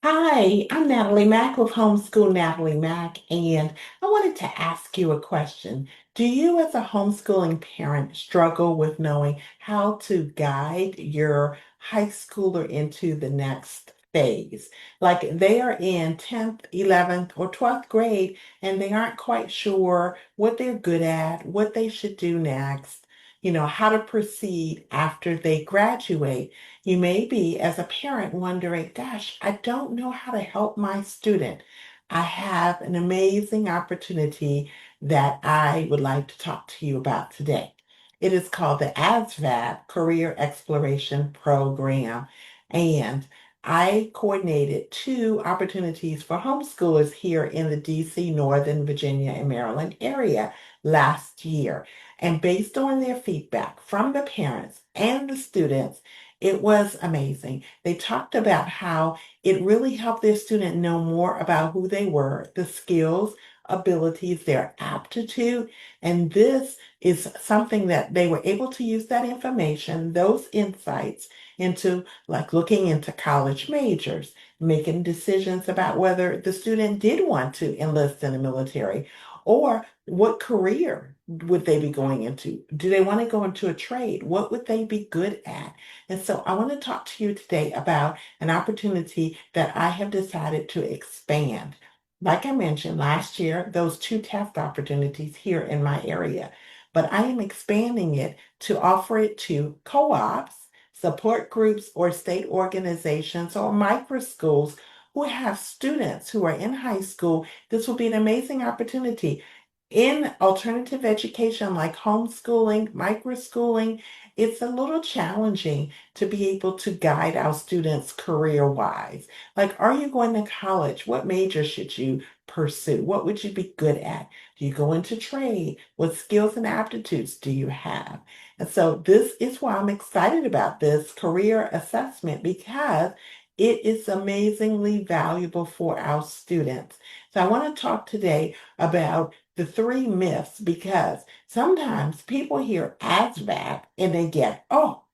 Hi, I'm Natalie Mack with Homeschool Natalie Mack, and I wanted to ask you a question. Do you, as a homeschooling parent, struggle with knowing how to guide your high schooler into the next phase? Like they are in 10th, 11th, or 12th grade, and they aren't quite sure what they're good at, what they should do next, how to proceed after they graduate. You may be, as a parent, wondering, gosh, I don't know how to help my student. I have an amazing opportunity that I would like to talk to you about today. It is called the ASVAB Career Exploration Program. And I coordinated two opportunities for homeschoolers here in the DC, Northern Virginia, and Maryland area last year. And based on their feedback from the parents and the students, it was amazing. They talked about how it really helped their student know more about who they were, the skills, abilities, their aptitude. And this is something that they were able to use that information, those insights into like looking into college majors, making decisions about whether the student did want to enlist in the military or what career would they be going into? Do they want to go into a trade? What would they be good at? And so I want to talk to you today about an opportunity that I have decided to expand. Like I mentioned last year, those two test opportunities here in my area, but I am expanding it to offer it to co-ops, support groups, or state organizations or micro schools who have students who are in high school. This will be an amazing opportunity. In alternative education like homeschooling, microschooling, it's a little challenging to be able to guide our students career-wise. Like, are you going to college? What major should you pursue? What would you be good at? Do you go into trade? What skills and aptitudes do you have? And so this is why I'm excited about this career assessment because it is amazingly valuable for our students. So I want to talk today about the three myths because sometimes people hear ASVAB and they get, oh,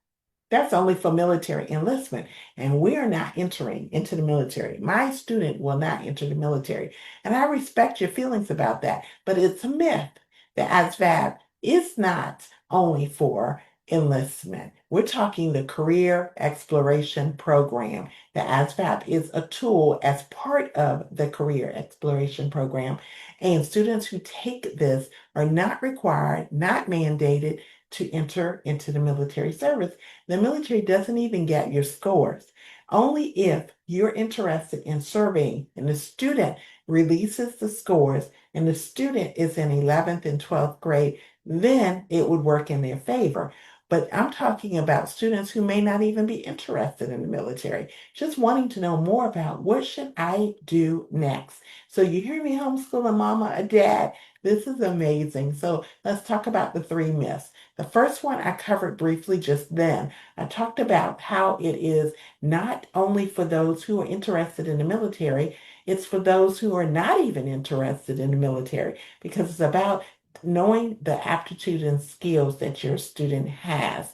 that's only for military enlistment, and we are not entering into the military. My student will not enter the military. And I respect your feelings about that, but it's a myth. The ASVAB is not only for enlistment. We're talking the Career Exploration Program. The ASVAB is a tool as part of the Career Exploration Program, and students who take this are not required, not mandated to enter into the military service. The military doesn't even get your scores. Only if you're interested in serving and the student releases the scores and the student is in 11th and 12th grade, then it would work in their favor. But I'm talking about students who may not even be interested in the military, just wanting to know more about what should I do next. So you hear me homeschooling mama or dad? This is amazing. So let's talk about the three myths. The first one I covered briefly just then. I talked about how it is not only for those who are interested in the military, it's for those who are not even interested in the military because it's about knowing the aptitude and skills that your student has.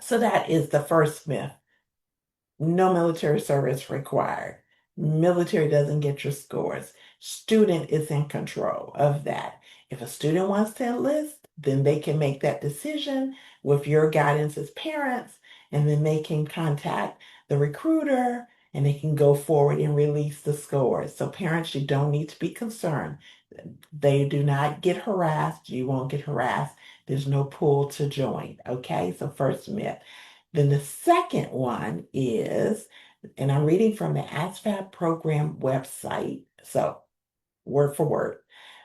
So that is the first myth. No military service required. Military doesn't get your scores. Student is in control of that. If a student wants to enlist, then they can make that decision with your guidance as parents, and then they can contact the recruiter and they can go forward and release the scores. So parents, you don't need to be concerned. They do not get harassed. You won't get harassed. There's no pull to join. Okay, so first myth. Then the second one is, and I'm reading from the ASVAB program website, so word for word.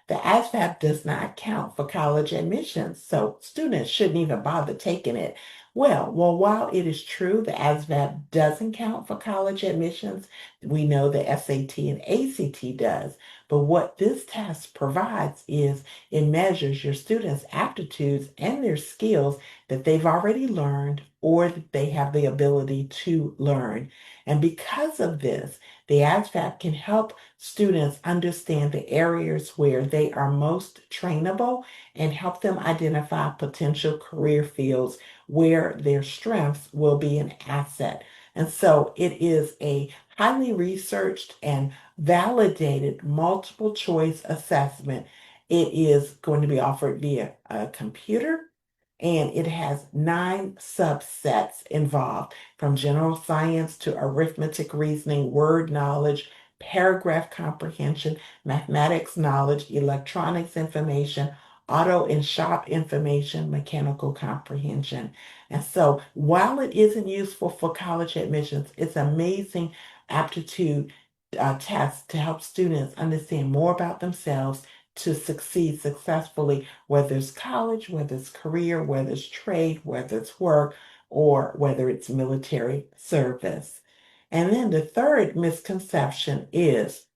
The ASVAB does not count for college admissions, so students shouldn't even bother taking it. Well, while it is true the ASVAB doesn't count for college admissions, we know the SAT and ACT does. But what this test provides is it measures your students' aptitudes and their skills that they've already learned or that they have the ability to learn. And because of this, the ASVAB can help students understand the areas where they are most trainable and help them identify potential career fields where their strengths will be an asset. And so it is a highly researched and validated multiple choice assessment. It is going to be offered via a computer, and it has 9 subsets involved, from general science to arithmetic, reasoning, word knowledge, paragraph comprehension, mathematics knowledge, electronics information, auto and shop information, mechanical comprehension. And so while it isn't useful for college admissions, it's amazing aptitude test to help students understand more about themselves to succeed successfully, whether it's college, whether it's career, whether it's trade, whether it's work, or whether it's military service. And then the third misconception is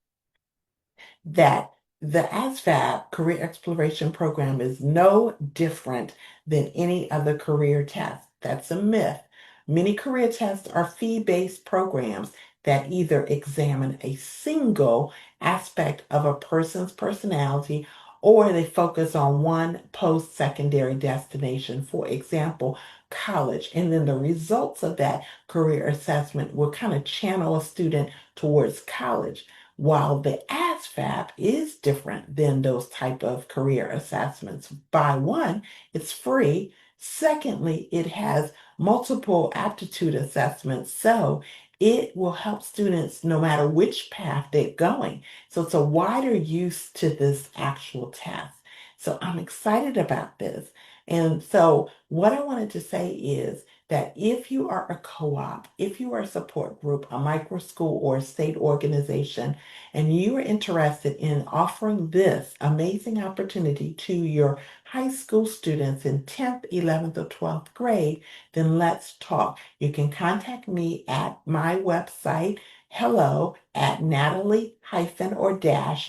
that the ASVAB Career Exploration Program is no different than any other career test. That's a myth. Many career tests are fee-based programs that either examine a single aspect of a person's personality or they focus on one post-secondary destination, for example, college. And then the results of that career assessment will kind of channel a student towards college. While the ASVAB is different than those type of career assessments. By one, it's free. Secondly, it has multiple aptitude assessments, so it will help students no matter which path they're going. So it's a wider use to this actual test. So I'm excited about this. And so what I wanted to say is that if you are a co-op, if you are a support group, a micro school, or a state organization, and you are interested in offering this amazing opportunity to your high school students in 10th, 11th, or 12th grade, then let's talk. You can contact me at my website, hello at natalie or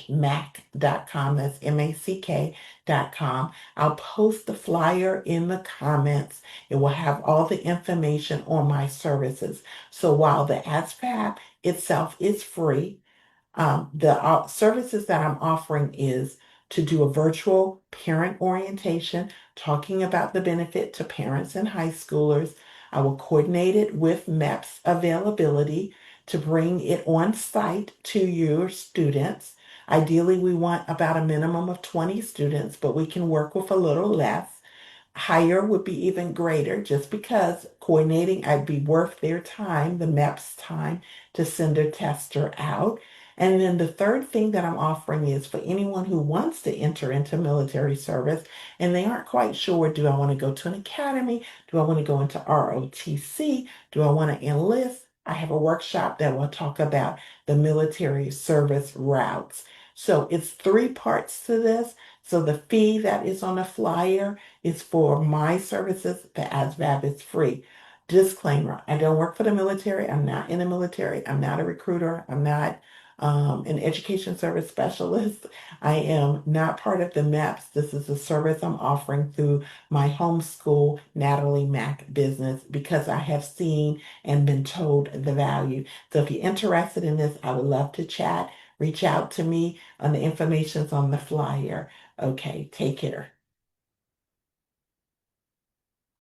mac.com. That's mack.com. I'll post the flyer in the comments. It will have all the information on my services. So while the ASVAB itself is free, the services that I'm offering is to do a virtual parent orientation, talking about the benefit to parents and high schoolers. I will coordinate it with MEPS availability to bring it on site to your students. Ideally, we want about a minimum of 20 students, but we can work with a little less. Higher would be even greater, just because coordinating, I'd be worth their time, the MEPS time, to send a tester out. And then the third thing that I'm offering is for anyone who wants to enter into military service and they aren't quite sure, do I want to go to an academy? Do I want to go into ROTC? Do I want to enlist? I have a workshop that will talk about the military service routes. So it's 3 parts to this. So the fee that is on the flyer is for my services. The ASVAB is free. Disclaimer, I don't work for the military. I'm not in the military. I'm not a recruiter. I'm not an education service specialist. I am not part of the MEPS. This is a service I'm offering through my homeschool Natalie Mack business because I have seen and been told the value. So if you're interested in this, I would love to chat. Reach out to me on the information's on the flyer. Okay, take care.